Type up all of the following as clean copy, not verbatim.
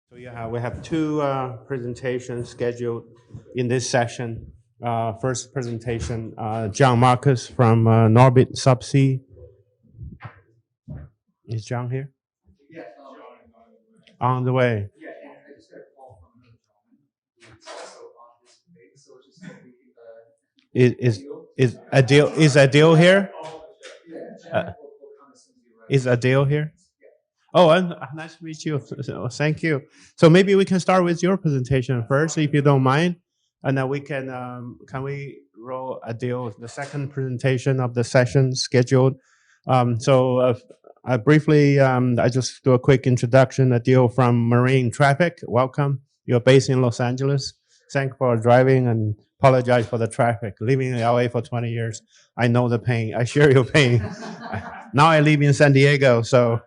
So yeah, we have two presentations scheduled in this session. First presentation, John Marcus from Norbit Subsea. Is John here? On the way. Is Adil here? Uh, is Adil here? Oh, nice to meet you. Thank you. So maybe we can start with your presentation first, if you don't mind, and then we can we roll Adil the second presentation of the session scheduled. I briefly I just do a quick introduction. Adil from MarineTraffic. Welcome. You're based in Los Angeles. Thanks for driving and apologize for the traffic. Living in LA for 20 years, I know the pain. I share your pain. Now I live in San Diego, so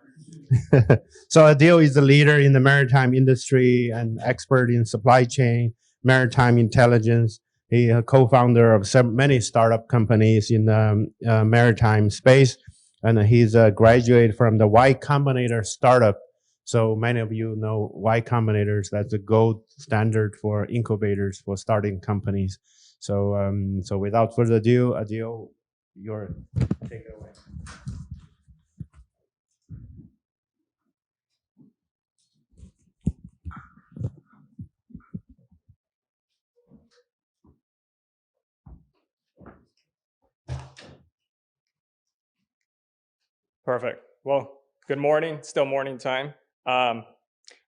so Adil is a leader in the maritime industry and expert in supply chain, maritime intelligence. He a co-founder of many startup companies in the maritime space, and he's a graduate from the Y Combinator startup. So many of you know Y Combinators. That's the gold standard for incubators for starting companies. So without further ado, Adil, your take it away. Perfect. Well, good morning. Still morning time.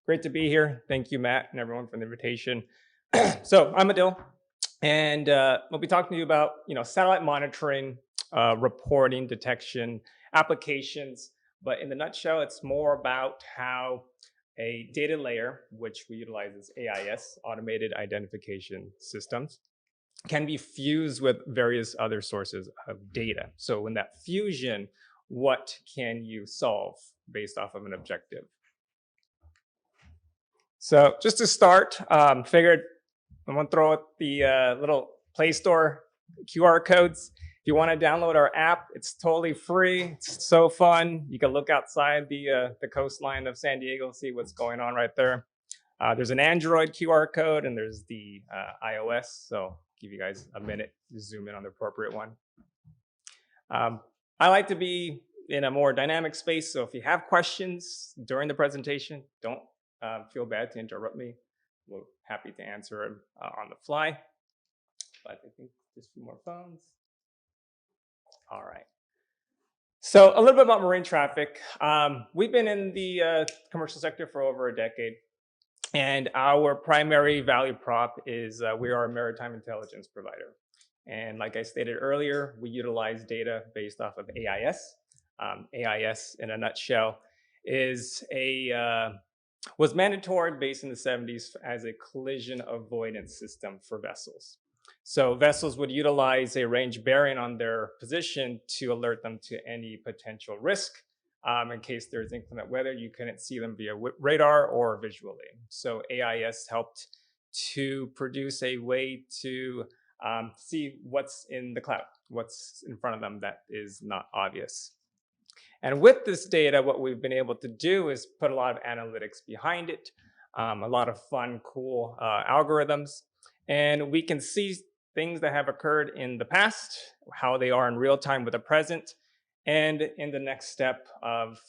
Great to be here. Thank you, Matt, and everyone for the invitation. So I'm Adil, and we'll be talking to you about satellite monitoring, reporting, detection, applications. But in the nutshell, it's more about how a data layer, which we utilize as AIS, Automated Identification Systems, can be fused with various other sources of data. So in that fusion, what can you solve based off of an objective? So just to start, figured I'm gonna throw out the little Play Store QR codes. If you want to download our app, it's totally free. It's so fun. You can look outside the coastline of San Diego, see what's going on right there. There's an Android QR code and there's the iOS. So give you guys a minute to zoom in on the appropriate one. I like to be in a more dynamic space. So if you have questions during the presentation, don't feel bad to interrupt me. We're happy to answer them on the fly. But I think just a few more phones. All right. So a little bit about MarineTraffic. We've been in the commercial sector for over a decade. And our primary value prop is we are a maritime intelligence provider. And like I stated earlier, we utilize data based off of AIS. AIS, in a nutshell, was mandatory based in the 70s as a collision avoidance system for vessels. So vessels would utilize a range bearing on their position to alert them to any potential risk. In case there's inclement weather, you couldn't see them via radar or visually. So AIS helped to produce a way to see what's in the cloud, what's in front of them that is not obvious. And with this data, what we've been able to do is put a lot of analytics behind it, a lot of fun, cool algorithms, and we can see things that have occurred in the past, how they are in real time with the present, and in the next step of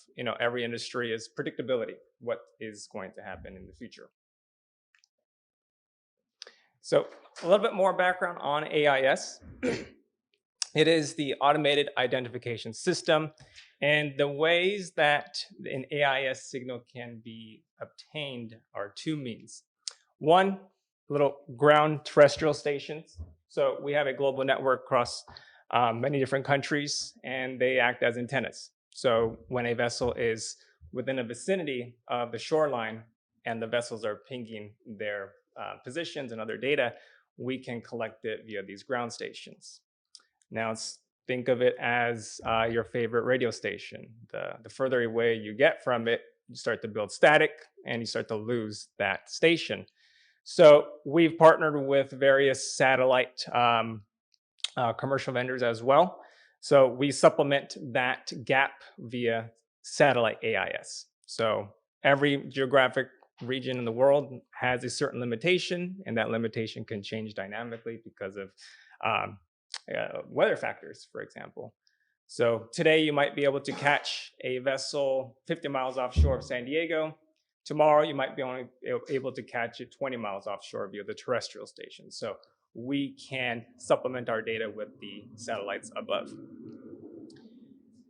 every industry is predictability, what is going to happen in the future. So a little bit more background on AIS. It is the Automated Identification System, and the ways that an AIS signal can be obtained are two means. One, little ground terrestrial stations. So we have a global network across many different countries, and they act as antennas. So when a vessel is within a vicinity of the shoreline and the vessels are pinging their positions and other data, we can collect it via these ground stations. Now think of it as your favorite radio station. The further away you get from it, you start to build static and you start to lose that station. So we've partnered with various satellite commercial vendors as well. So we supplement that gap via satellite AIS. So every geographic region in the world has a certain limitation, and that limitation can change dynamically because of weather factors, for example. So today you might be able to catch a vessel 50 miles offshore of San Diego. Tomorrow you might be only able to catch it 20 miles offshore via the terrestrial station. So we can supplement our data with the satellites above.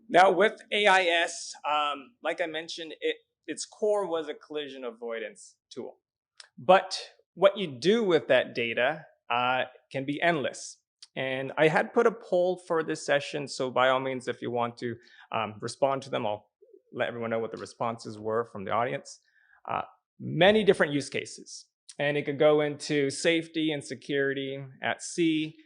Now with AIS, like I mentioned, its core was a collision avoidance tool. But what you do with that data can be endless. And I had put a poll for this session, so by all means, if you want to respond to them, I'll let everyone know what the responses were from the audience. Many different use cases. And it could go into safety and security at sea,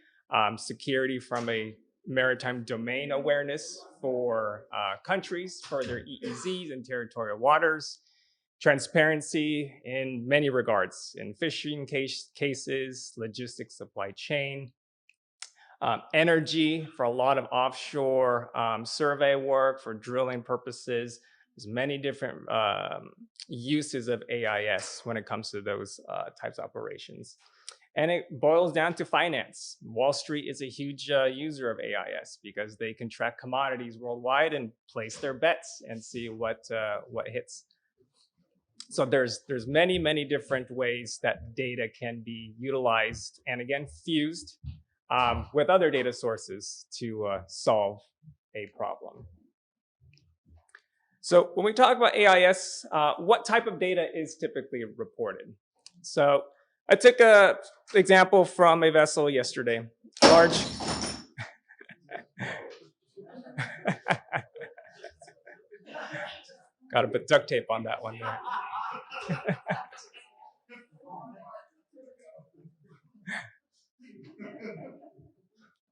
security from a maritime domain awareness for countries for their EEZs and territorial waters, transparency in many regards, in fishing cases, logistics, supply chain, energy for a lot of offshore survey work for drilling purposes. There's many different uses of AIS when it comes to those types of operations. And it boils down to finance. Wall Street is a huge user of AIS because they can track commodities worldwide and place their bets and see what hits. So there's many different ways that data can be utilized and again fused with other data sources to solve a problem. So when we talk about AIS, what type of data is typically reported? So I took an example from a vessel yesterday, large. Got to put duct tape on that one there.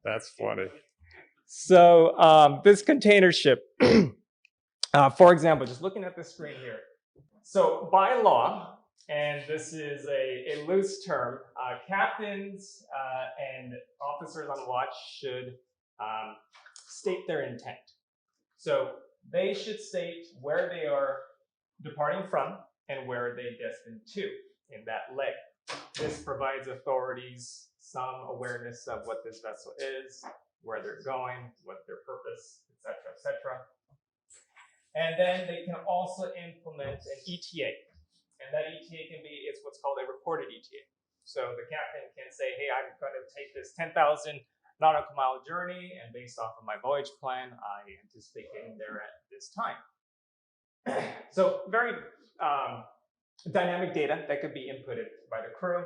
That's funny. So this container ship, for example, just looking at the screen here. So by law, and this is a loose term, captains and officers on watch should state their intent. So they should state where they are departing from and where they destined to in that leg. This provides authorities some awareness of what this vessel is, where they're going, what their purpose, etc., etc. And then they can also implement an ETA. And that ETA can be, it's what's called a reported ETA. So the captain can say, hey, I'm going to take this 10,000 nautical mile journey, and based off of my voyage plan, I anticipate getting there at this time. So very dynamic data that could be inputted by the crew.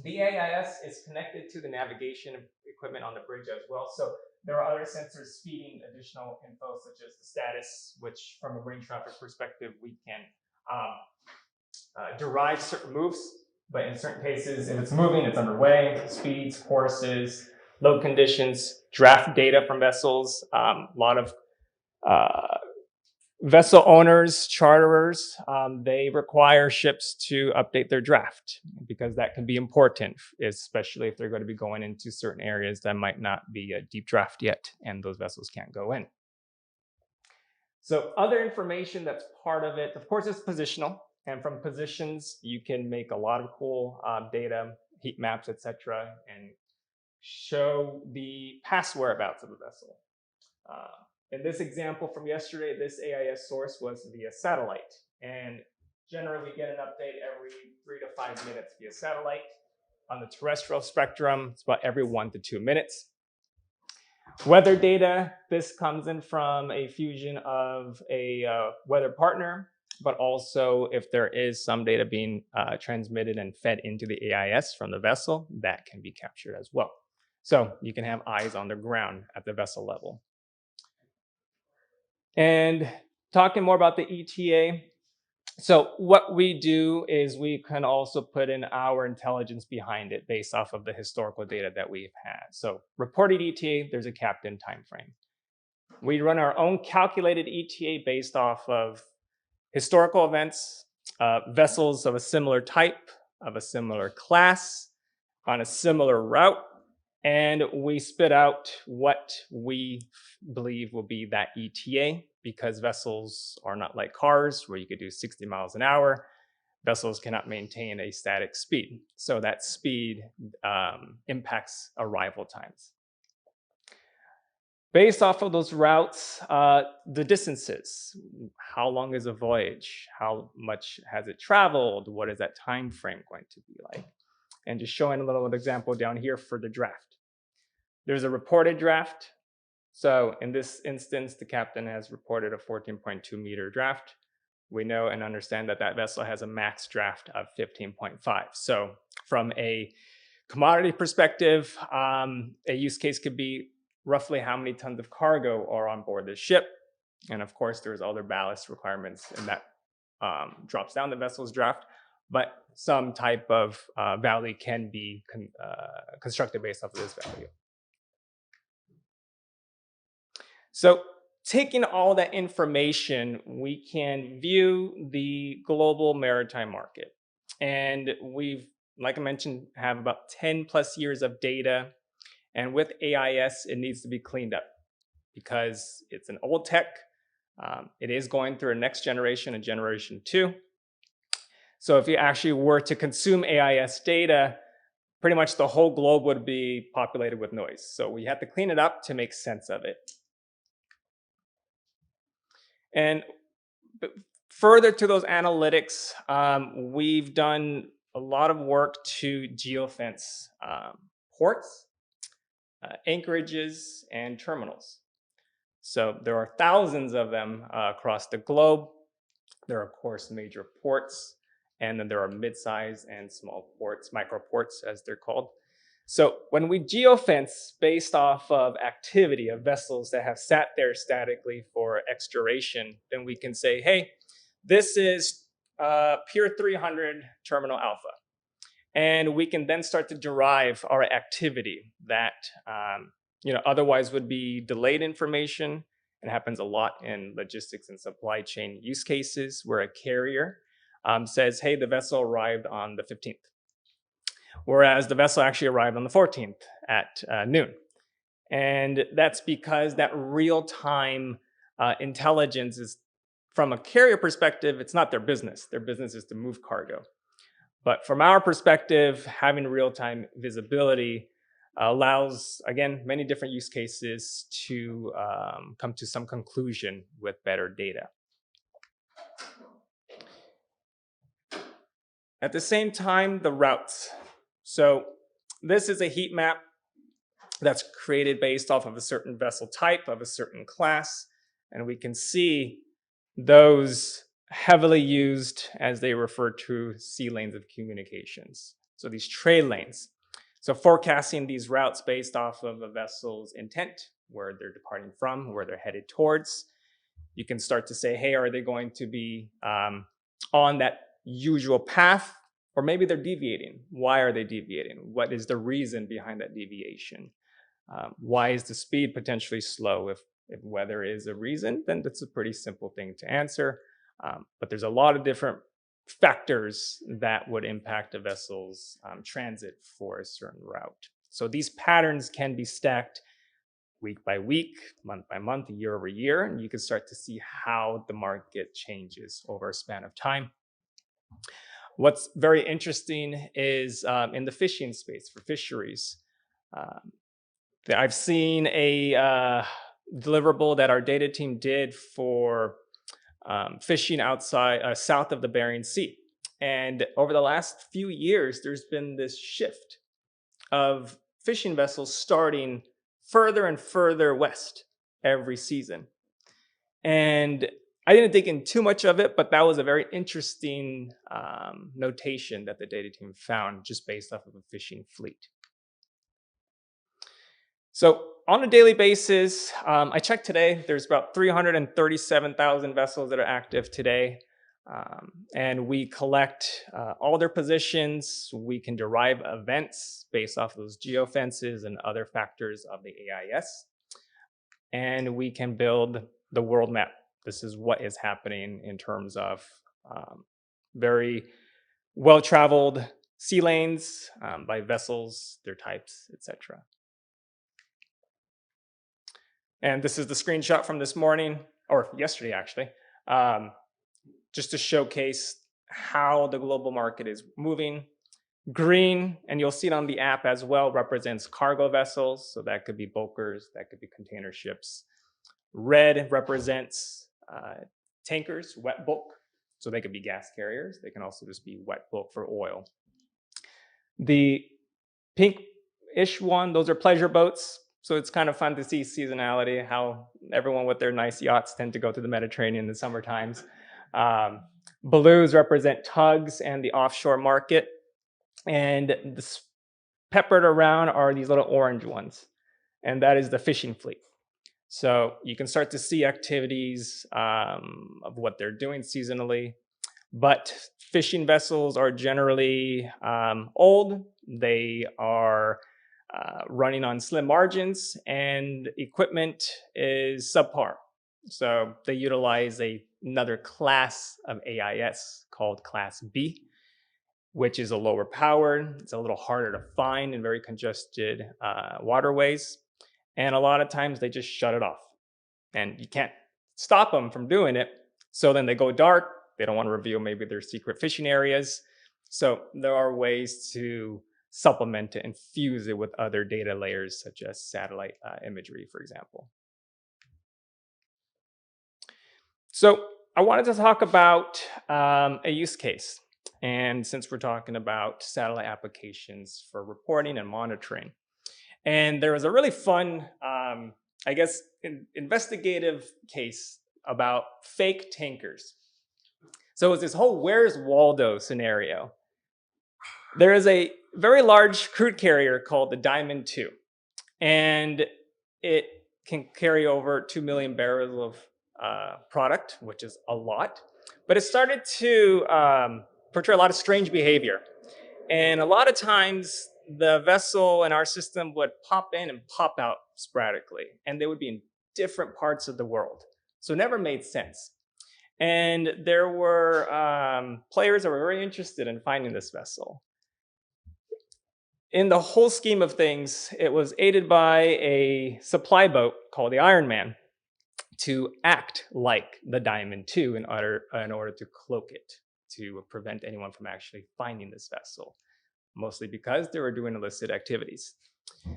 The AIS is connected to the navigation equipment on the bridge as well. So there are other sensors feeding additional info, such as the status, which from a MarineTraffic perspective, we can derive certain moves. But in certain cases, if it's moving, it's underway, speeds, courses, load conditions, draft data from vessels, a lot of vessel owners, charterers, they require ships to update their draft because that can be important, especially if they're going to be going into certain areas that might not be a deep draft yet, and those vessels can't go in. So other information that's part of it, of course, is positional. And from positions, you can make a lot of cool data, heat maps, etc., and show the past whereabouts of the vessel. In this example from yesterday, this AIS source was via satellite. And generally, we get an update every 3 to 5 minutes via satellite. On the terrestrial spectrum, it's about every 1 to 2 minutes. Weather data, this comes in from a fusion of a weather partner, but also if there is some data being transmitted and fed into the AIS from the vessel, that can be captured as well. So you can have eyes on the ground at the vessel level. And talking more about the ETA, so what we do is we can also put in our intelligence behind it based off of the historical data that we've had. So reported ETA, there's a captain time frame. We run our own calculated ETA based off of historical events, vessels of a similar type, of a similar class, on a similar route, and we spit out what we believe will be that ETA, because vessels are not like cars where you could do 60 miles an hour. vessels cannot maintain a static speed. So that speed impacts arrival times. Based off of those routes, the distances, how long is a voyage? How much has it traveled? What is that time frame going to be like? And just showing a little example down here for the draft. There's a reported draft. So in this instance, the captain has reported a 14.2 meter draft. We know and understand that that vessel has a max draft of 15.5. So from a commodity perspective, a use case could be roughly how many tons of cargo are on board the ship. And of course, there's other ballast requirements, and that drops down the vessel's draft. But some type of value can be constructed based off of this value. So taking all that information, we can view the global maritime market. And we've, like I mentioned, have about 10 plus years of data. And with AIS, it needs to be cleaned up because it's an old tech. It is going through a next generation, a generation 2. So if you actually were to consume AIS data, pretty much the whole globe would be populated with noise. So we have to clean it up to make sense of it. And further to those analytics, we've done a lot of work to geofence ports, anchorages, and terminals. So there are thousands of them across the globe. There are, of course, major ports, and then there are mid-size and small ports, micro ports as they're called. So when we geofence based off of activity of vessels that have sat there statically for X duration, then we can say, hey, this is Pier 300 Terminal Alpha. And we can then start to derive our activity that otherwise would be delayed information. It happens a lot in logistics and supply chain use cases where a carrier says, hey, the vessel arrived on the 15th. Whereas the vessel actually arrived on the 14th at noon. And that's because that real-time intelligence is, from a carrier perspective, it's not their business. Their business is to move cargo. But from our perspective, having real-time visibility allows, again, many different use cases to come to some conclusion with better data. At the same time, the routes. So this is a heat map that's created based off of a certain vessel type, of a certain class. And we can see those heavily used, as they refer to, sea lanes of communications. So these trade lanes. So forecasting these routes based off of a vessel's intent, where they're departing from, where they're headed towards. You can start to say, hey, are they going to be on that usual path? Or maybe they're deviating. Why are they deviating? What is the reason behind that deviation? Why is the speed potentially slow? If weather is a reason, then that's a pretty simple thing to answer. But there's a lot of different factors that would impact a vessel's transit for a certain route. So these patterns can be stacked week by week, month by month, year over year, and you can start to see how the market changes over a span of time. What's very interesting is in the fishing space for fisheries. I've seen a deliverable that our data team did for fishing outside, south of the Bering Sea. And over the last few years, there's been this shift of fishing vessels starting further and further west every season. And I didn't dig in too much of it, but that was a very interesting notation that the data team found just based off of a fishing fleet. So on a daily basis, I checked today, there's about 337,000 vessels that are active today. And we collect all their positions. We can derive events based off of those geofences and other factors of the AIS. And we can build the world map. This is what is happening in terms of very well-traveled sea lanes by vessels, their types, etc. And this is the screenshot from this morning, or yesterday actually, just to showcase how the global market is moving. Green, and you'll see it on the app as well, represents cargo vessels. So that could be bulkers, that could be container ships. Red represents tankers, wet bulk. So they could be gas carriers. They can also just be wet bulk for oil. The pink-ish one, those are pleasure boats. So it's kind of fun to see seasonality, how everyone with their nice yachts tend to go to the Mediterranean in the summer times. Blues represent tugs and the offshore market. And peppered around are these little orange ones. And that is the fishing fleet. So you can start to see activities of what they're doing seasonally. But fishing vessels are generally old. They are running on slim margins, and equipment is subpar. So they utilize another class of AIS called Class B, which is a lower powered. It's a little harder to find in very congested waterways. And a lot of times they just shut it off. And you can't stop them from doing it. So then they go dark. They don't want to reveal maybe their secret fishing areas. So there are ways to supplement it and fuse it with other data layers, such as satellite imagery, for example. So I wanted to talk about a use case. And since we're talking about satellite applications for reporting and monitoring. And there was a really fun, I guess, investigative case about fake tankers. So it was this whole Where's Waldo scenario. There is a very large crude carrier called the Diamond II. And it can carry over 2 million barrels of product, which is a lot. But it started to portray a lot of strange behavior. And a lot of times, the vessel in our system would pop in and pop out sporadically, and they would be in different parts of the world. So it never made sense. And there were players that were very interested in finding this vessel. In the whole scheme of things, it was aided by a supply boat called the Iron Man to act like the Diamond II in order to cloak it, to prevent anyone from actually finding this vessel. Mostly because they were doing illicit activities.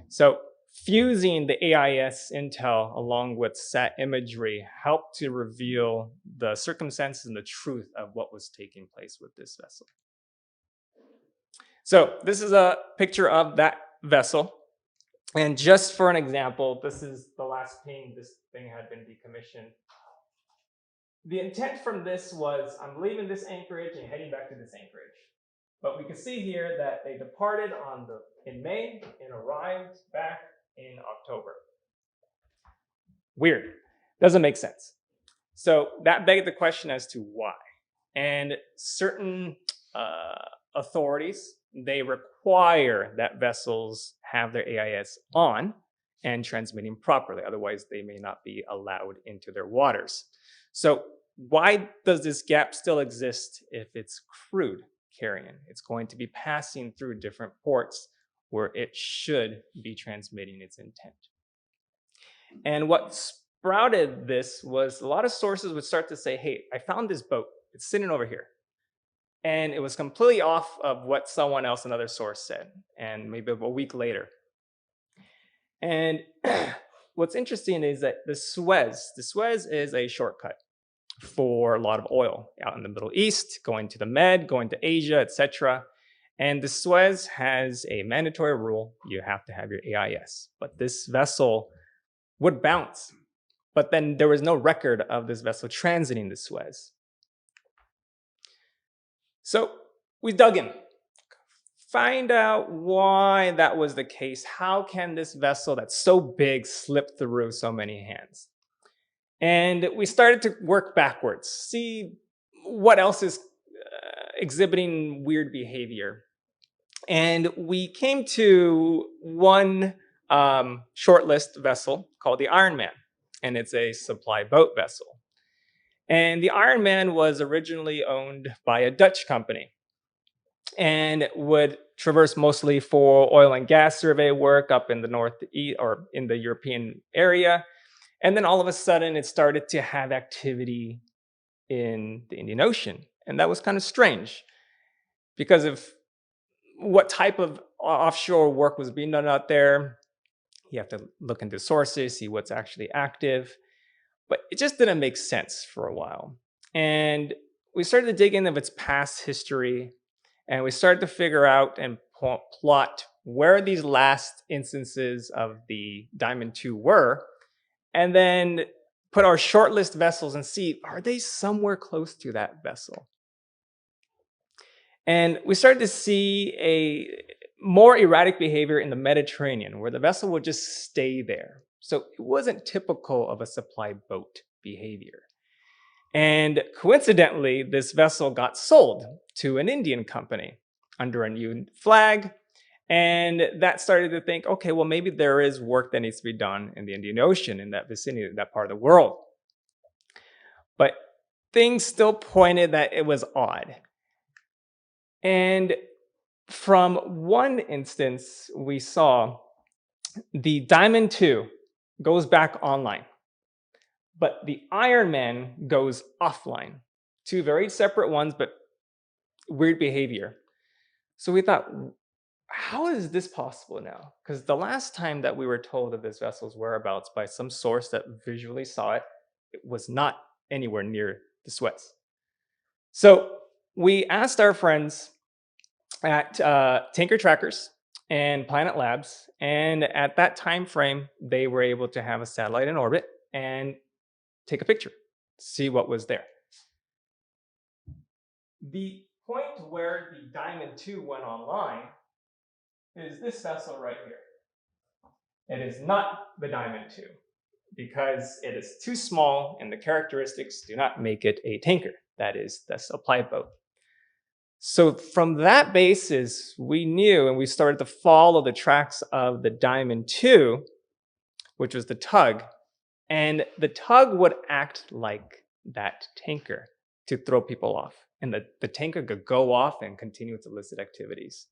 So fusing the AIS intel along with sat imagery helped to reveal the circumstances and the truth of what was taking place with this vessel. So this is a picture of that vessel. And just for an example, this is the last ping. This thing had been decommissioned. The intent from this was, I'm leaving this anchorage and heading back to this anchorage. But we can see here that they departed in May and arrived back in October. Weird. Doesn't make sense. So that begged the question as to why. And certain authorities, they require that vessels have their AIS on and transmitting properly. Otherwise, they may not be allowed into their waters. So why does this gap still exist if it's crude carrying? It's going to be passing through different ports where it should be transmitting its intent. And what sprouted this was a lot of sources would start to say, hey, I found this boat. It's sitting over here. And it was completely off of what someone else, another source said, and maybe a week later. And what's interesting is that the Suez is a shortcut for a lot of oil out in the Middle East, going to the Med, going to Asia, etc. And the Suez has a mandatory rule: you have to have your AIS. But this vessel would bounce. But then there was no record of this vessel transiting the Suez. So we dug in, find out why that was the case. How can this vessel that's so big slip through so many hands? And we started to work backwards, see what else is exhibiting weird behavior. And we came to one shortlist vessel called the Iron Man, and it's a supply boat vessel. And the Iron Man was originally owned by a Dutch company and would traverse mostly for oil and gas survey work up in the northeast or in the European area. And then all of a sudden, it started to have activity in the Indian Ocean. And that was kind of strange because of what type of offshore work was being done out there. You have to look into sources, see what's actually active. But it just didn't make sense for a while. And we started to dig into its past history, and we started to figure out and plot where these last instances of the Diamond 2 were, and then put our shortlist vessels and see, are they somewhere close to that vessel? And we started to see a more erratic behavior in the Mediterranean, where the vessel would just stay there. So it wasn't typical of a supply boat behavior. And coincidentally, this vessel got sold to an Indian company under a new flag. And that started to think, okay, well, maybe there is work that needs to be done in the Indian Ocean, in that vicinity, that part of the world. But things still pointed that it was odd. And from one instance, we saw the Diamond 2 goes back online, but the Iron Man goes offline. Two very separate ones, but weird behavior. So we thought, how is this possible now? Because the last time that we were told of this vessel's whereabouts by some source that visually saw it, it was not anywhere near the Suez. So we asked our friends at Tanker Trackers and Planet Labs, and at that time frame, they were able to have a satellite in orbit and take a picture, see what was there. The point where the Diamond 2 went online is this vessel right here. It is not the Diamond 2 because it is too small and the characteristics do not make it a tanker. That is the supply boat. So from that basis, we knew and we started to follow the tracks of the Diamond 2, which was the tug. And the tug would act like that tanker to throw people off. And the tanker could go off and continue its illicit activities.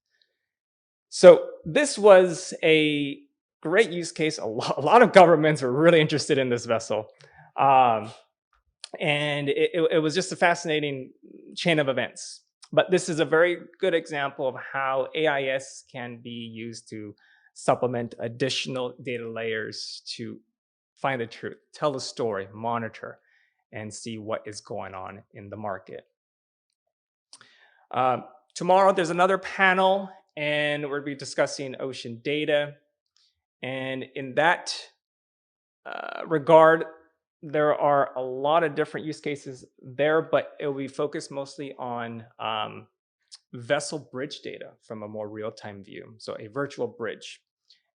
So this was a great use case. A lot of governments were really interested in this vessel. And it was just a fascinating chain of events. But this is a very good example of how AIS can be used to supplement additional data layers to find the truth, tell the story, monitor, and see what is going on in the market. Tomorrow, there's another panel, and we'll be discussing ocean data. And in that regard, there are a lot of different use cases there, but it will be focused mostly on vessel bridge data from a more real-time view, so a virtual bridge.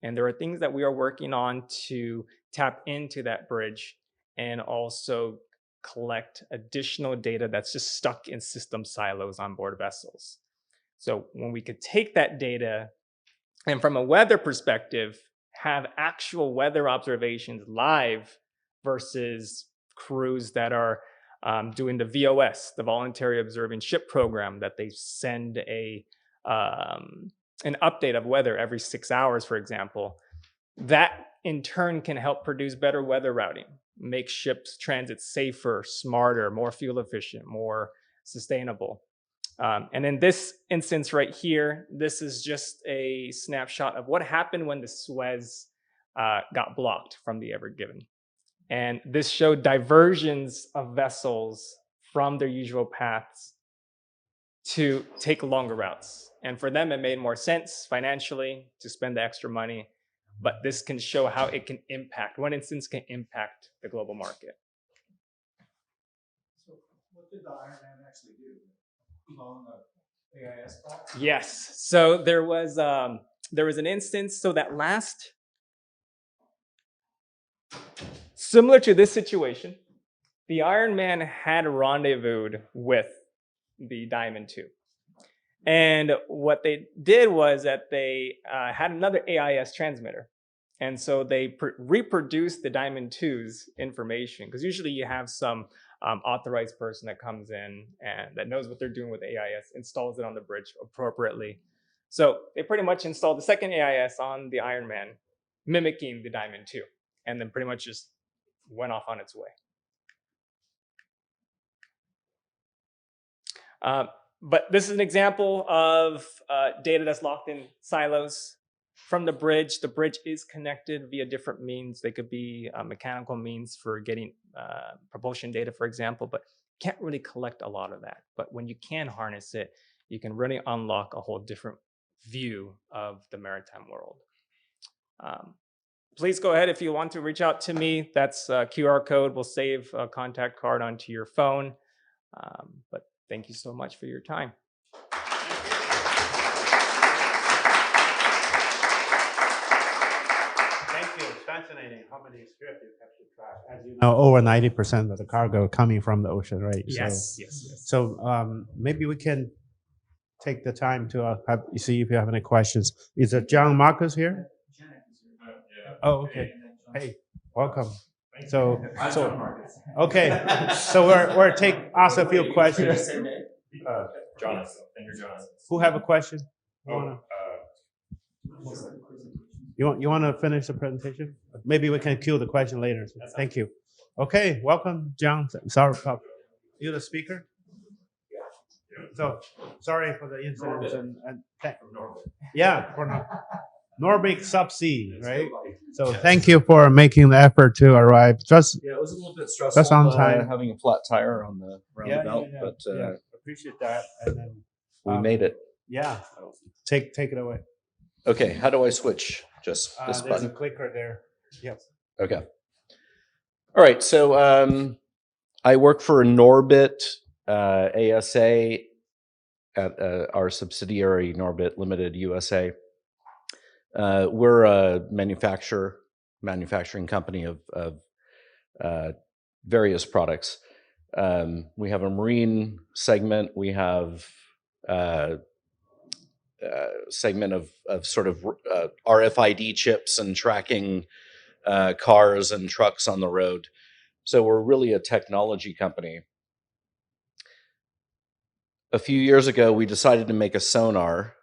And there are things that we are working on to tap into that bridge and also collect additional data that's just stuck in system silos on board vessels. So when we could take that data and from a weather perspective, have actual weather observations live versus crews that are doing the VOS, the Voluntary Observing Ship program, that they send an update of weather every 6 hours, for example. That in turn can help produce better weather routing, make ships transit safer, smarter, more fuel efficient, more sustainable. And in this instance right here, this is just a snapshot of what happened when the Suez got blocked from the Ever Given. And this showed diversions of vessels from their usual paths to take longer routes. And for them, it made more sense financially to spend the extra money. But this can show how it can impact, one instance can impact the global market. So what did the Iron Man actually do? On the AIS platform? Yes. So there was an instance. So that last, similar to this situation, the Iron Man had rendezvoused with the Diamond 2. And what they did was that they had another AIS transmitter. And so they reproduced the Diamond 2's information, because usually you have some authorized person that comes in and that knows what they're doing with AIS, installs it on the bridge appropriately. So they pretty much installed the second AIS on the Iron Man, mimicking the Diamond 2, and then pretty much just went off on its way. But this is an example of data that's locked in silos from the bridge. The bridge is connected via different means. They could be mechanical means for getting propulsion data, for example, but can't really collect a lot of that. But when you can harness it, you can really unlock a whole different view of the maritime world. Please go ahead if you want to reach out to me. That's a QR code. We'll save a contact card onto your phone. But thank you so much for your time. Thank you. It's fascinating how many scripts you have to track. As you know, over 90% of the cargo coming from the ocean, right? Yes. So maybe we can take the time to see if you have any questions. Is it John Marcus here? Oh, okay. Hey, welcome. So okay. So we're ask a few questions. Jonathan, and you're Jonathan. Who have a question? You want to finish the presentation? Maybe we can cue the question later. Thank you. Okay, welcome, John. Sorry, you the speaker? So sorry for the incidents for Norbit Subsea, right? So thank you for making the effort to arrive. It was a little bit stressful. Just on time. Having a flat tire on the roundabout, but appreciate that. And then we made it. Yeah, take it away. Okay, how do I switch? Just this There's button. a clicker there. Yes. Okay. All right. So I work for Norbit ASA at our subsidiary Norbit Limited USA. We're a manufacturing company of various products. We have a marine segment. We have segment of sort of RFID chips and tracking cars and trucks on the road. So we're really a technology company. A few years ago, we decided to make a sonar,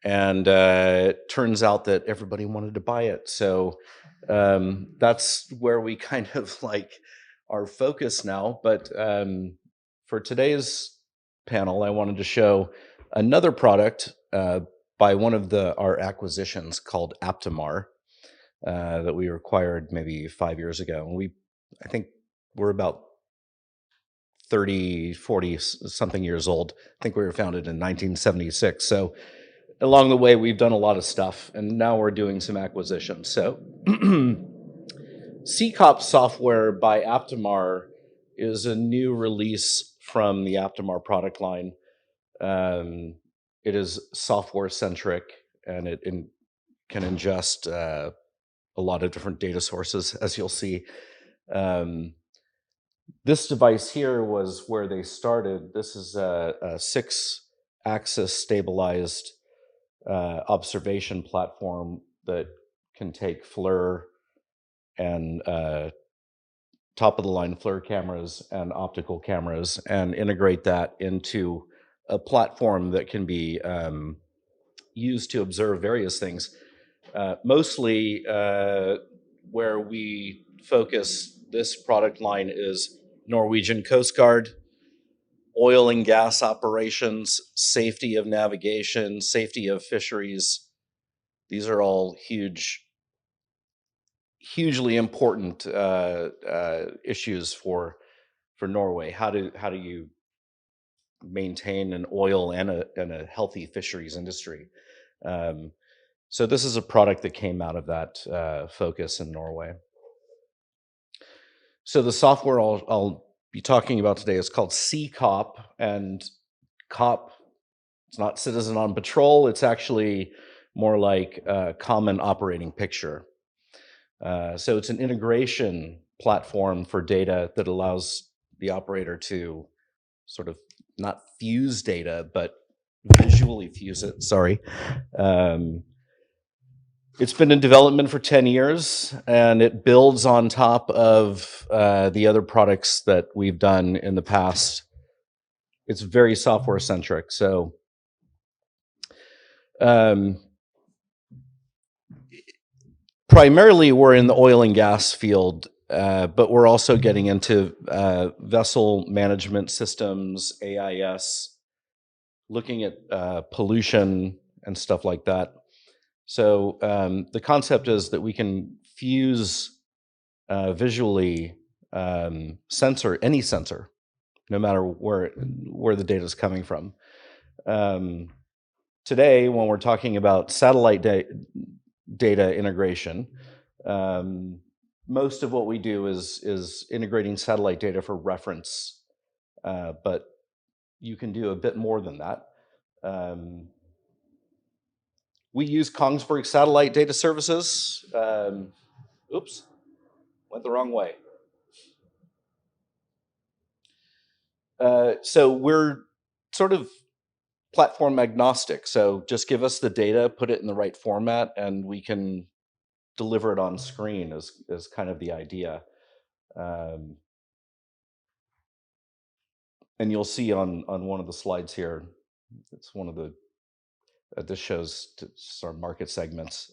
and it turns out that everybody wanted to buy it. So that's where we kind of like our focus now. But for today's panel, I wanted to show another product by one of our acquisitions called Aptomar that we acquired maybe 5 years ago. And I think we're about 30, 40 something years old. I think we were founded in 1976. So along the way, we've done a lot of stuff, and now we're doing some acquisitions. So CCOP software by Aptomar is a new release from the Aptomar product line. It is software-centric, and it can ingest a lot of different data sources, as you'll see. This device here was where they started. This is a 6-axis stabilized observation platform that can take FLIR and top-of-the-line FLIR cameras and optical cameras and integrate that into a platform that can be used to observe various things. Mostly where we focus this product line is Norwegian Coast Guard, oil and gas operations, safety of navigation, safety of fisheries. These are all hugely important issues for Norway. How do you maintain an oil and a healthy fisheries industry? So this is a product that came out of that focus in Norway. So the software I'll be talking about today is called CCOP, and COP, it's not Citizen on Patrol, it's actually more like a common operating picture. So it's an integration platform for data that allows the operator to sort of not fuse data, but visually fuse it, sorry. It's been in development for 10 years, and it builds on top of the other products that we've done in the past. It's very software-centric. So primarily, we're in the oil and gas field, but we're also getting into vessel management systems, AIS, looking at pollution and stuff like that. So the concept is that we can fuse visually any sensor, no matter where the data is coming from. Today, when we're talking about satellite data integration, most of what we do is integrating satellite data for reference, but you can do a bit more than that. We use Kongsberg Satellite Data Services. Oops, went the wrong way. So we're sort of platform agnostic. So just give us the data, put it in the right format, and we can deliver it on screen is kind of the idea. And you'll see on one of the slides here, it's one of the, this shows our market segments.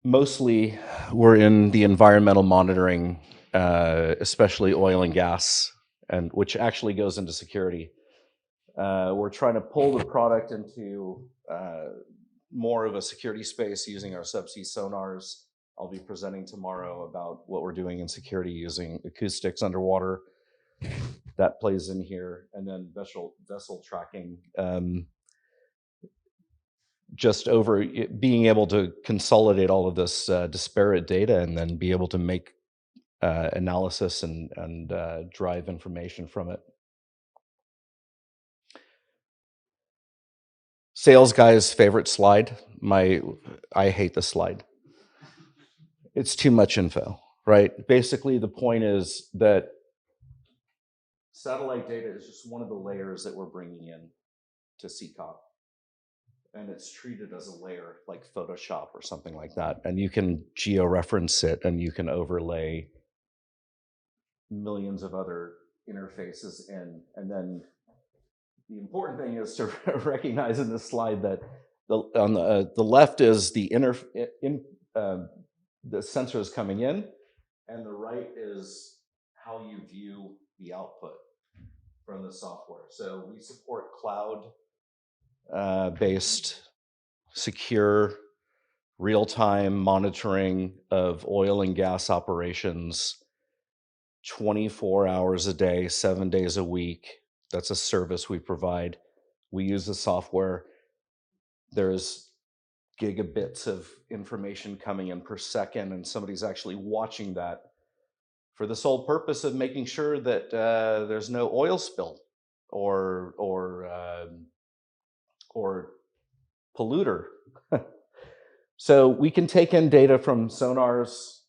Mostly we're in the environmental monitoring, especially oil and gas, and which actually goes into security. We're trying to pull the product into more of a security space using our subsea sonars. I'll be presenting tomorrow about what we're doing in security using acoustics underwater. That plays in here, and then vessel tracking. Just over being able to consolidate all of this disparate data and then be able to make analysis and drive information from it. Sales guy's favorite slide. I hate the slide. It's too much info, right? Basically, the point is that satellite data is just one of the layers that we're bringing in to CCOP. And it's treated as a layer like Photoshop or something like that. And you can geo-reference it and you can overlay millions of other interfaces in. And then the important thing is to recognize in this slide that on the left is the sensors coming in, and the right is how you view the output from the software. So we support cloud based, secure, real-time monitoring of oil and gas operations 24 hours a day, 7 days a week. That's a service we provide. We use the software. There's gigabits of information coming in per second, and somebody's actually watching that for the sole purpose of making sure that there's no oil spill or polluter. So we can take in data from sonars,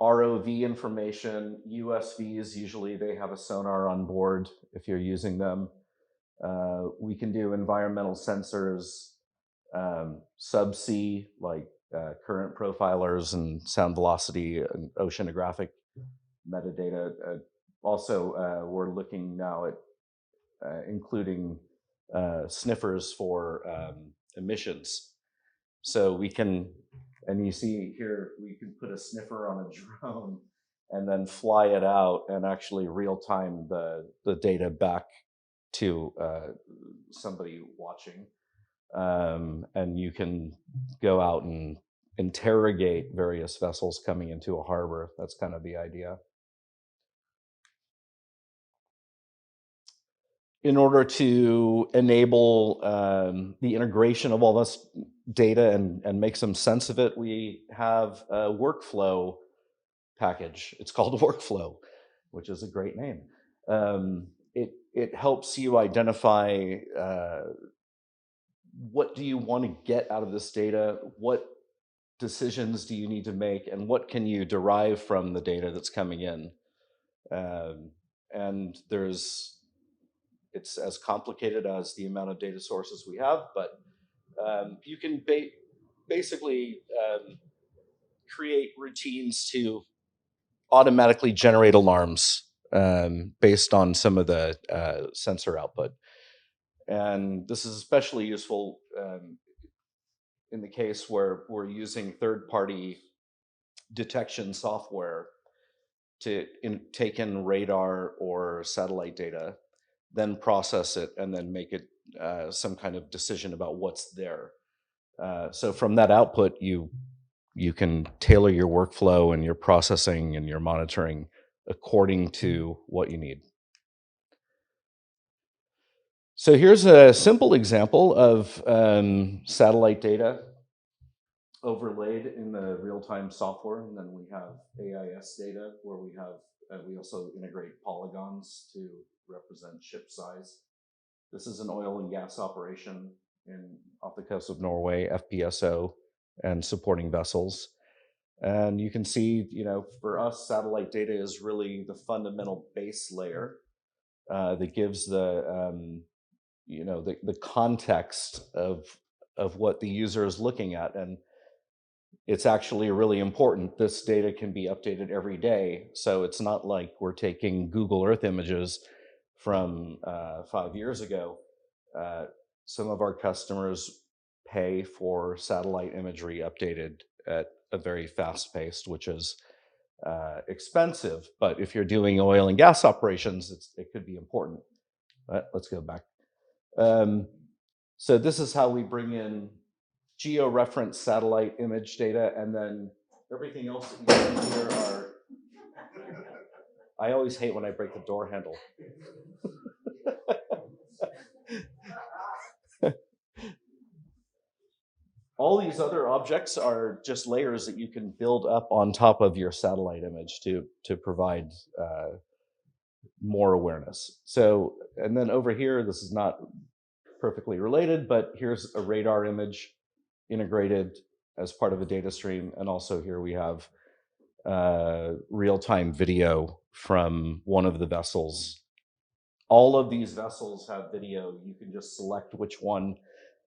ROV information, USVs, usually they have a sonar on board if you're using them. We can do environmental sensors, subsea, like current profilers and sound velocity and oceanographic metadata. Also, we're looking now at including sniffers for emissions. So we can, and you see here, we can put a sniffer on a drone and then fly it out and actually real time the data back to somebody watching. And you can go out and interrogate various vessels coming into a harbor. That's kind of the idea. In order to enable the integration of all this data and make some sense of it, we have a workflow package. It's called Workflow, which is a great name. It helps you identify what do you want to get out of this data, what decisions do you need to make, and what can you derive from the data that's coming in. And it's as complicated as the amount of data sources we have, but you can basically create routines to automatically generate alarms based on some of the sensor output. And this is especially useful in the case where we're using third-party detection software to take in radar or satellite data. then process it, and then make it some kind of decision about what's there. So from that output, you can tailor your workflow and your processing and your monitoring according to what you need. So here's a simple example of satellite data overlaid in the real-time software, and then we have AIS data where we have we also integrate polygons to represent ship size. This is an oil and gas operation off the coast of Norway, FPSO, and supporting vessels. And you can see, for us, satellite data is really the fundamental base layer that gives the context of what the user is looking at. And it's actually really important. This data can be updated every day. So it's not like we're taking Google Earth images from 5 years ago. Some of our customers pay for satellite imagery updated at a very fast pace, which is expensive. But if you're doing oil and gas operations, it could be important. Let's go back. So this is how we bring in geo-reference satellite image data, and then everything else that you see here are... I always hate when I break the door handle. All these other objects are just layers that you can build up on top of your satellite image to provide more awareness. So, and then over here, this is not perfectly related, but here's a radar image integrated as part of a data stream. And also here we have real-time video from one of the vessels. All of these vessels have video. You can just select which one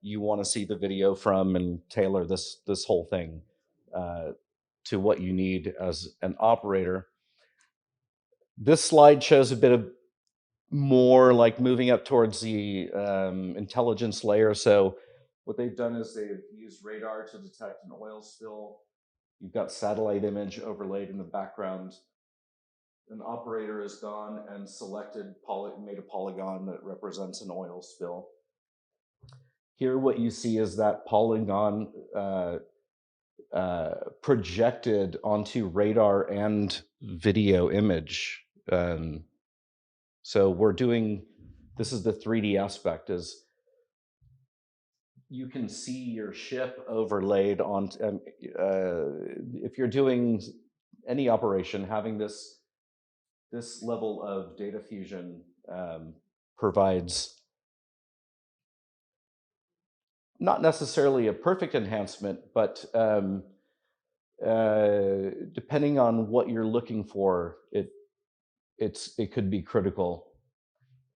you want to see the video from and tailor this whole thing to what you need as an operator. This slide shows a bit of more like moving up towards the intelligence layer. So what they've done is they've used radar to detect an oil spill. You've got satellite image overlaid in the background. An operator has gone and made a polygon that represents an oil spill. Here what you see is that polygon projected onto radar and video image. So this is the 3D aspect, is you can see your ship overlaid on, if you're doing any operation, having this level of data fusion provides not necessarily a perfect enhancement, but depending on what you're looking for, it could be critical.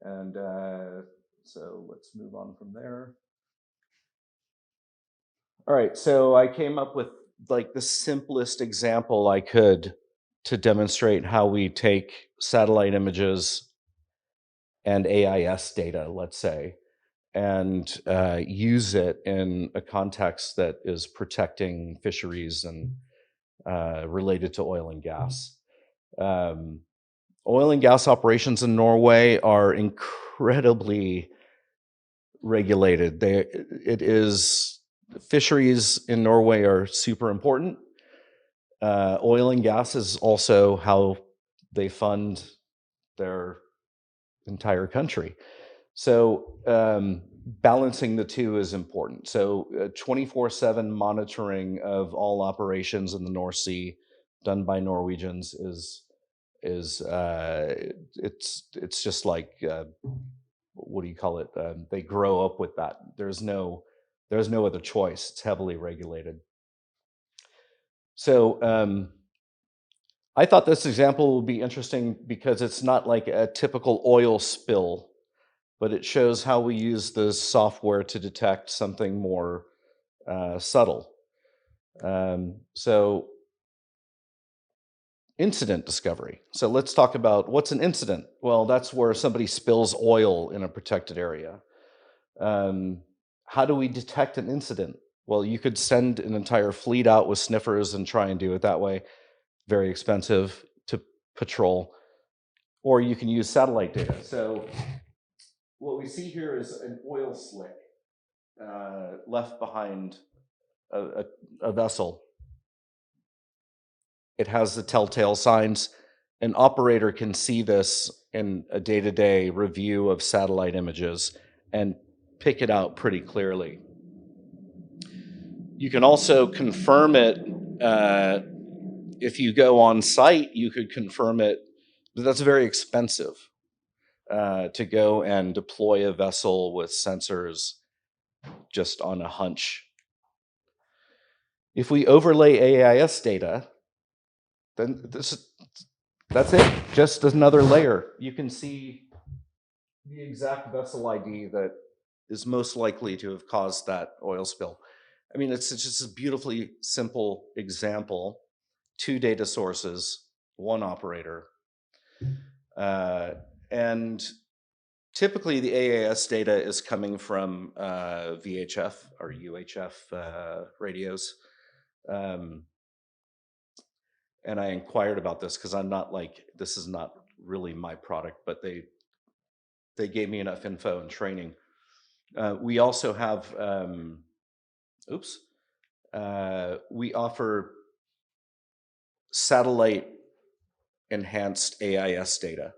And so let's move on from there. All right, so I came up with like the simplest example I could to demonstrate how we take satellite images and AIS data, let's say, and use it in a context that is protecting fisheries and related to oil and gas. Oil and gas operations in Norway are incredibly regulated. Fisheries in Norway are super important. Oil and gas is also how they fund their entire country. So balancing the two is important. So 24/7 monitoring of all operations in the North Sea done by Norwegians it's just like what do you call it? They grow up with that. There's no other choice. It's heavily regulated. So I thought this example would be interesting because it's not like a typical oil spill, but it shows how we use the software to detect something more subtle. So incident discovery. So let's talk about what's an incident. Well, that's where somebody spills oil in a protected area. How do we detect an incident? Well, you could send an entire fleet out with sniffers and try and do it that way. Very expensive to patrol. Or you can use satellite data. So what we see here is an oil slick left behind a vessel. It has the telltale signs. An operator can see this in a day-to-day review of satellite images and pick it out pretty clearly. You can also confirm it. If you go on site, you could confirm it, but that's very expensive to go and deploy a vessel with sensors just on a hunch. If we overlay AIS data, then that's it, just another layer. You can see the exact vessel ID that is most likely to have caused that oil spill. I mean, it's just a beautifully simple example. 2 data sources, 1 operator. And typically the AIS data is coming from VHF or UHF radios. And I inquired about this because I'm not like, this is not really my product, but they gave me enough info and training. We also have, we offer satellite enhanced AIS data.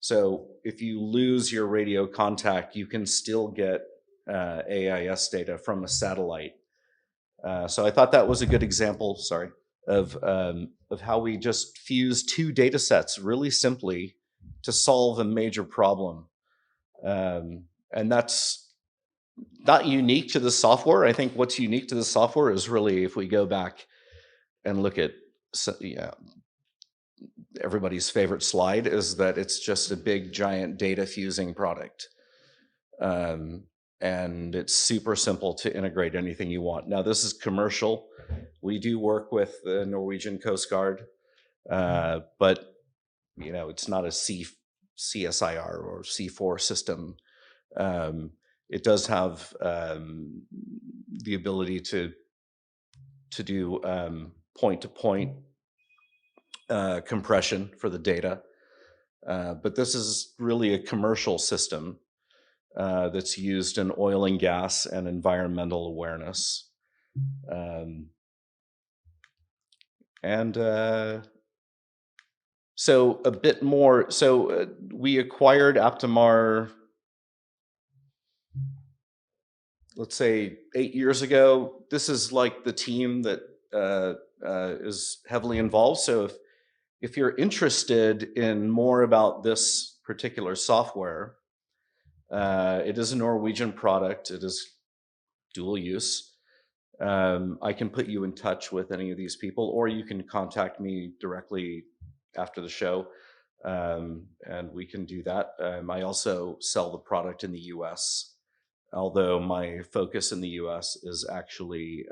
So if you lose your radio contact, you can still get AIS data from a satellite. So I thought that was a good example, of how we just fuse 2 data sets really simply to solve a major problem. And that's not unique to the software. I think what's unique to the software is really, if we go back and look at everybody's favorite slide, is that it's just a big giant data fusing product. And it's super simple to integrate anything you want. Now, this is commercial. We do work with the Norwegian Coast Guard, but it's not a CSIR or C4 system. It does have the ability to do point-to-point compression for the data. But this is really a commercial system that's used in oil and gas and environmental awareness. So a bit more, we acquired Aptamar, let's say 8 years ago. This is like the team that is heavily involved. So if you're interested in more about this particular software, it is a Norwegian product. It is dual use. I can put you in touch with any of these people, or you can contact me directly after the show, and we can do that. I also sell the product in the US, although my focus in the US is actually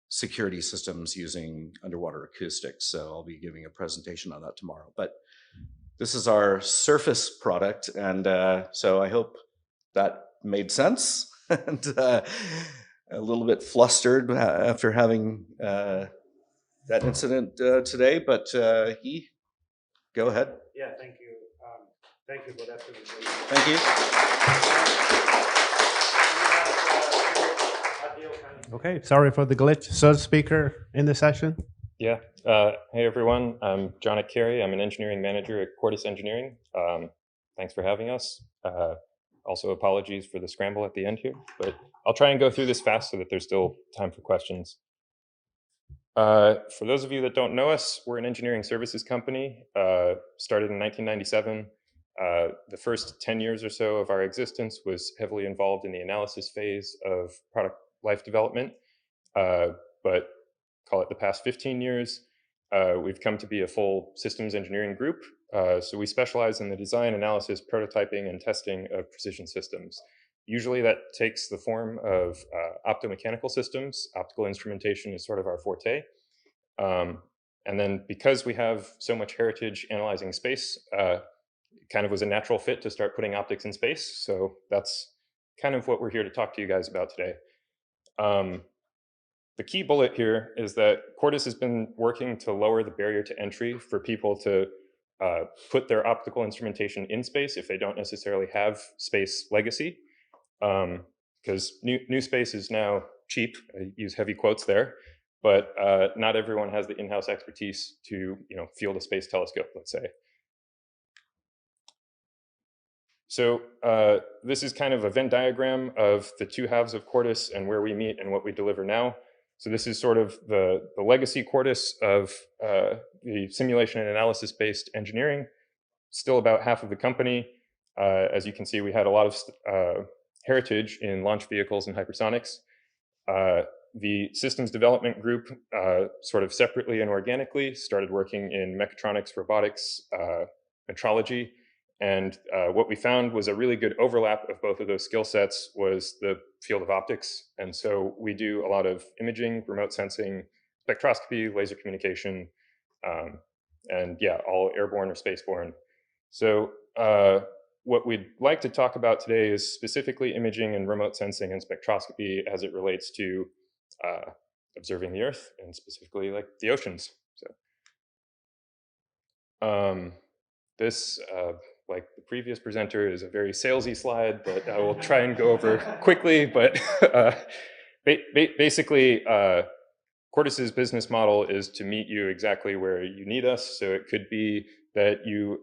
security systems using underwater acoustics. So I'll be giving a presentation on that tomorrow. But this is our surface product, and so I hope that made sense. And a little bit flustered after having that incident today, but go ahead. Yeah, thank you. Thank you for that presentation. Thank you. Okay, sorry for the glitch. Third speaker in the session. Yeah. Hey, everyone. I'm Janek. I'm an engineering manager at Quartus Engineering. Thanks for having us. Also, apologies for the scramble at the end here, but I'll try and go through this fast so that there's still time for questions. For those of you that don't know us, we're an engineering services company, started in 1997. The first 10 years or so of our existence was heavily involved in the analysis phase of product life development, but call it the past 15 years, we've come to be a full systems engineering group. So we specialize in the design, analysis, prototyping, and testing of precision systems. Usually that takes the form of opto-mechanical systems. Optical instrumentation is sort of our forte. And then because we have so much heritage analyzing space, it kind of was a natural fit to start putting optics in space. So that's kind of what we're here to talk to you guys about today. The key bullet here is that Quartus has been working to lower the barrier to entry for people to put their optical instrumentation in space if they don't necessarily have space legacy. Because new space is now cheap. I use heavy quotes there, but not everyone has the in-house expertise to field a space telescope, let's say. So this is kind of a Venn diagram of the two halves of Quartus and where we meet and what we deliver now. So this is sort of the legacy Quartus of the simulation and analysis-based engineering. Still about half of the company. As you can see, we had a lot of heritage in launch vehicles and hypersonics. The systems development group, sort of separately and organically, started working in mechatronics, robotics, metrology. And what we found was a really good overlap of both of those skill sets was the field of optics. And so we do a lot of imaging, remote sensing, spectroscopy, laser communication, and yeah, all airborne or spaceborne. So what we'd like to talk about today is specifically imaging and remote sensing and spectroscopy as it relates to observing the Earth and specifically like the oceans. So this, like the previous presenter, is a very salesy slide that I will try and go over quickly. But basically, Quartus's business model is to meet you exactly where you need us. So it could be that you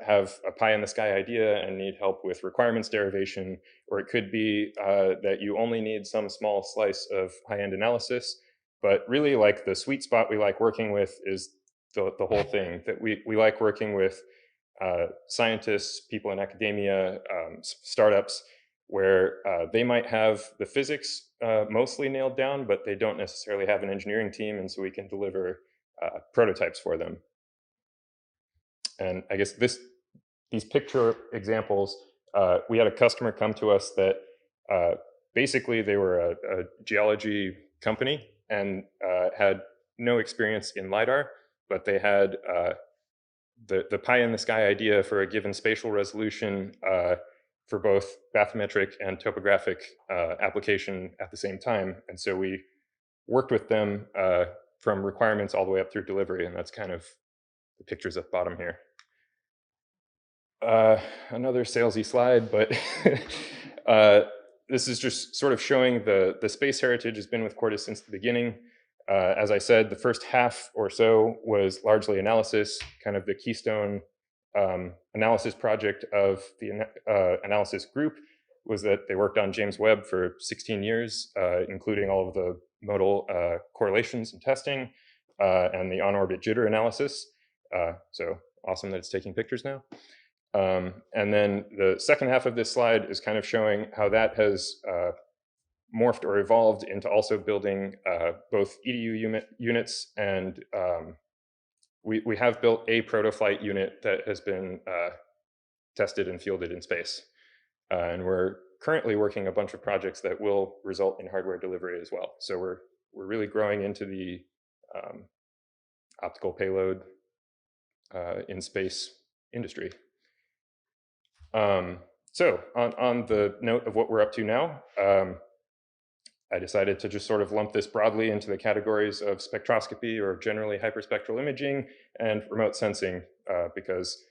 have a pie in the sky idea and need help with requirements derivation, or it could be that you only need some small slice of high-end analysis. But really, like the sweet spot we like working with is the whole thing. That we like working with scientists, people in academia, startups, where they might have the physics mostly nailed down, but they don't necessarily have an engineering team, and so we can deliver prototypes for them. And I guess these picture examples, we had a customer come to us that basically they were a geology company and had no experience in LiDAR, but they had the pie in the sky idea for a given spatial resolution for both bathymetric and topographic application at the same time. And so we worked with them from requirements all the way up through delivery, and that's kind of the pictures at the bottom here. Another salesy slide, but this is just sort of showing the space heritage has been with Quartus since the beginning. As I said, the first half or so was largely analysis, kind of the keystone analysis project of the analysis group was that they worked on James Webb for 16 years, including all of the modal correlations and testing and the on-orbit jitter analysis. So awesome that it's taking pictures now. And then the second half of this slide is kind of showing how that has morphed or evolved into also building both EDU units, and we have built a protoflight unit that has been tested and fielded in space. And we're currently working a bunch of projects that will result in hardware delivery as well. So we're really growing into the optical payload in space industry. So on the note of what we're up to now, I decided to just sort of lump this broadly into the categories of spectroscopy, or generally hyperspectral imaging, and remote sensing, because,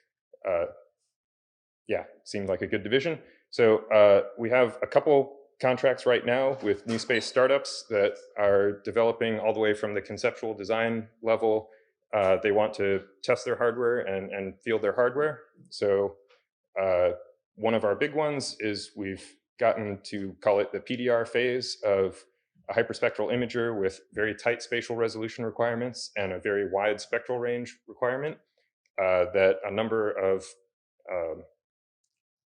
yeah, seemed like a good division. So we have a couple contracts right now with new space startups that are developing all the way from the conceptual design level. They want to test their hardware and field their hardware. So one of our big ones is we've gotten to call it the PDR phase of a hyperspectral imager with very tight spatial resolution requirements and a very wide spectral range requirement that a number of,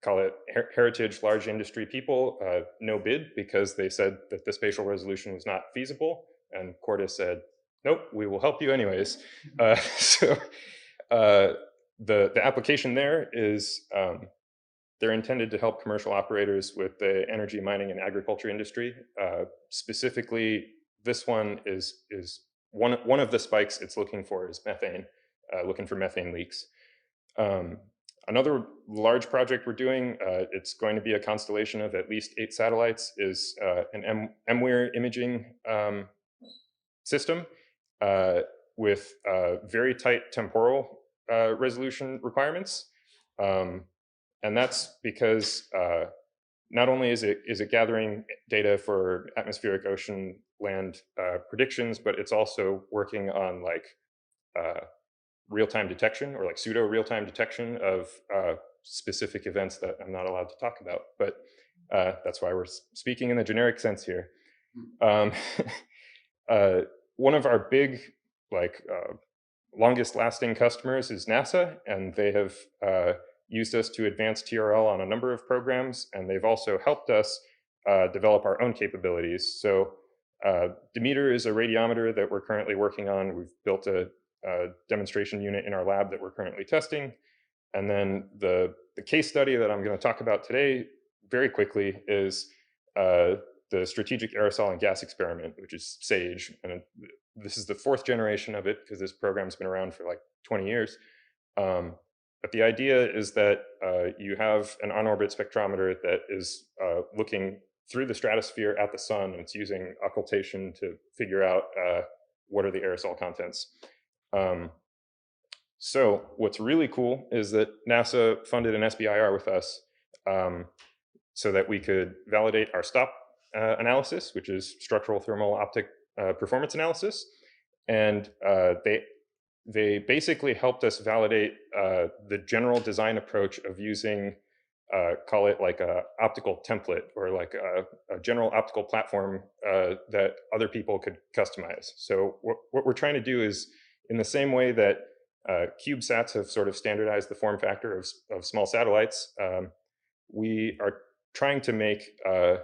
call it heritage large industry people, no bid because they said that the spatial resolution was not feasible. And Quartus said, nope, we will help you anyways. So the application there is, they're intended to help commercial operators with the energy, mining, and agriculture industry. Specifically, this one is one of the spikes it's looking for is methane, looking for methane leaks. Another large project we're doing, it's going to be a constellation of at least 8 satellites, is an MWIR imaging system with very tight temporal resolution requirements. And that's because not only is it gathering data for atmospheric, ocean, land predictions, but it's also working on like real-time detection or like pseudo real-time detection of specific events that I'm not allowed to talk about. But that's why we're speaking in the generic sense here. One of our big, like, longest lasting customers is NASA, and they have used us to advance TRL on a number of programs, and they've also helped us develop our own capabilities. So Demeter is a radiometer that we're currently working on. We've built a demonstration unit in our lab that we're currently testing. And then the case study that I'm going to talk about today very quickly is the Strategic Aerosol and Gas Experiment, which is SAGE. And this is the 4th generation of it because this program's been around for like 20 years. But the idea is that you have an on-orbit spectrometer that is looking through the stratosphere at the sun, and it's using occultation to figure out what are the aerosol contents. So what's really cool is that NASA funded an SBIR with us so that we could validate our STOP analysis, which is structural thermal optic performance analysis. And they basically helped us validate the general design approach of using, call it like a optical template or like a general optical platform that other people could customize. So what we're trying to do is, in the same way that CubeSats have sort of standardized the form factor of small satellites, we are trying to make a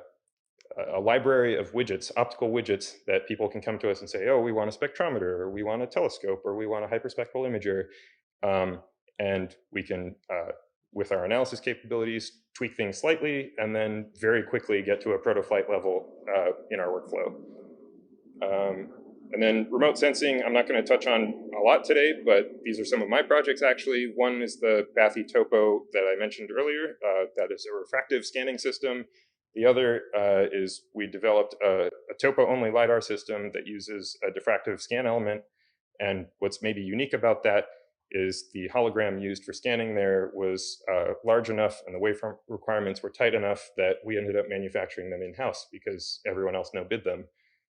library of widgets, optical widgets, that people can come to us and say, oh, we want a spectrometer, or we want a telescope, or we want a hyperspectral imager. And we can, with our analysis capabilities, tweak things slightly, and then very quickly get to a proto-flight level in our workflow. And then remote sensing, I'm not going to touch on a lot today, but these are some of my projects, actually. One is the Bathy Topo that I mentioned earlier. That is a refractive scanning system. The other is we developed a topo-only LiDAR system that uses a diffractive scan element. And what's maybe unique about that is the hologram used for scanning there was large enough and the waveform requirements were tight enough that we ended up manufacturing them in-house because everyone else no bid them.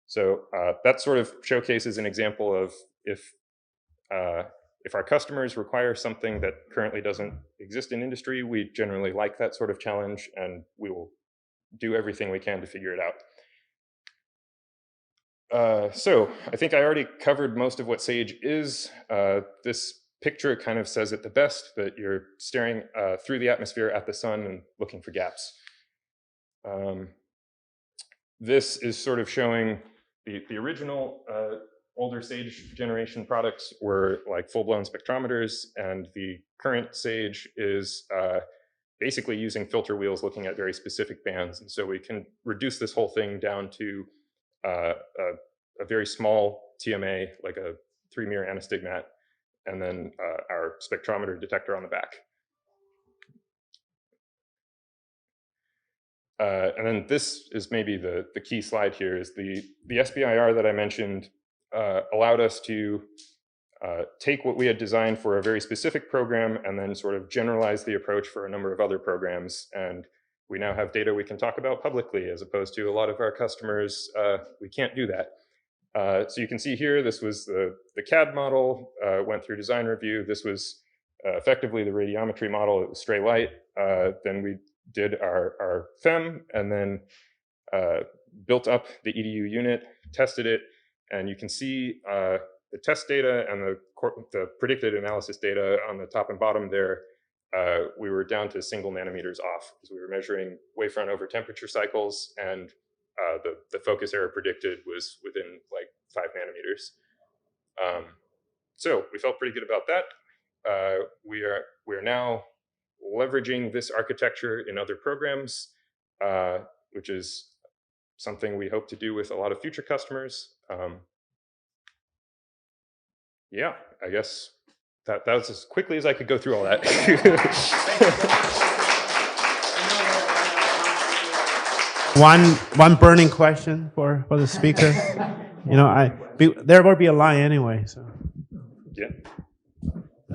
So that sort of showcases an example of if our customers require something that currently doesn't exist in industry, we generally like that sort of challenge, and we will do everything we can to figure it out. So I think I already covered most of what SAGE is. This picture kind of says it the best, that you're staring through the atmosphere at the sun and looking for gaps. This is sort of showing the original older SAGE generation products were like full-blown spectrometers, and the current SAGE is basically using filter wheels looking at very specific bands. And so we can reduce this whole thing down to a very small TMA, like a 3-mirror anastigmat, and then our spectrometer detector on the back. And then this is maybe the key slide here, is the SBIR that I mentioned allowed us to take what we had designed for a very specific program and then sort of generalize the approach for a number of other programs. And we now have data we can talk about publicly, as opposed to a lot of our customers, we can't do that. So you can see here, this was the CAD model, went through design review. This was effectively the radiometry model. It was stray light. Then we did our FEM, and then built up the EDU unit, tested it, and you can see the test data and the predicted analysis data on the top and bottom there. We were down to single nanometers off because we were measuring wavefront over temperature cycles, and the focus error predicted was within like 5 nanometers. So we felt pretty good about that. We are now leveraging this architecture in other programs, which is something we hope to do with a lot of future customers. Yeah, I guess that was as quickly as I could go through all that. One burning question for the speaker. You know, there will be a line anyway. So Yeah.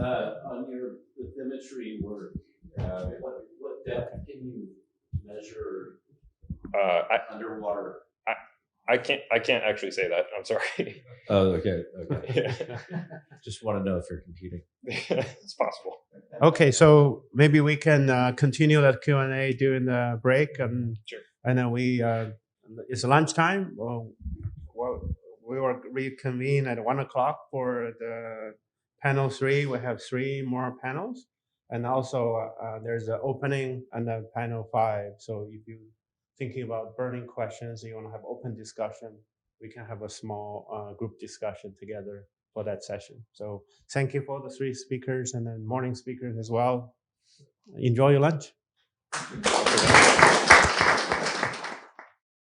On your bathymetry work, what depth can you measure underwater? I can't actually say that. I'm sorry. Oh, okay. Yeah. Just want to know if you're competing. It's possible. Okay, so maybe we can continue that Q&A during the break. Sure. I know it's lunchtime. Well, we will reconvene at 1 o'clock for the panel 3. We have 3 more panels. And also there's an opening on the panel 5. So if you're thinking about burning questions, you want to have open discussion, we can have a small group discussion together for that session. So thank you for the 3 speakers and then morning speakers as well. Enjoy your lunch.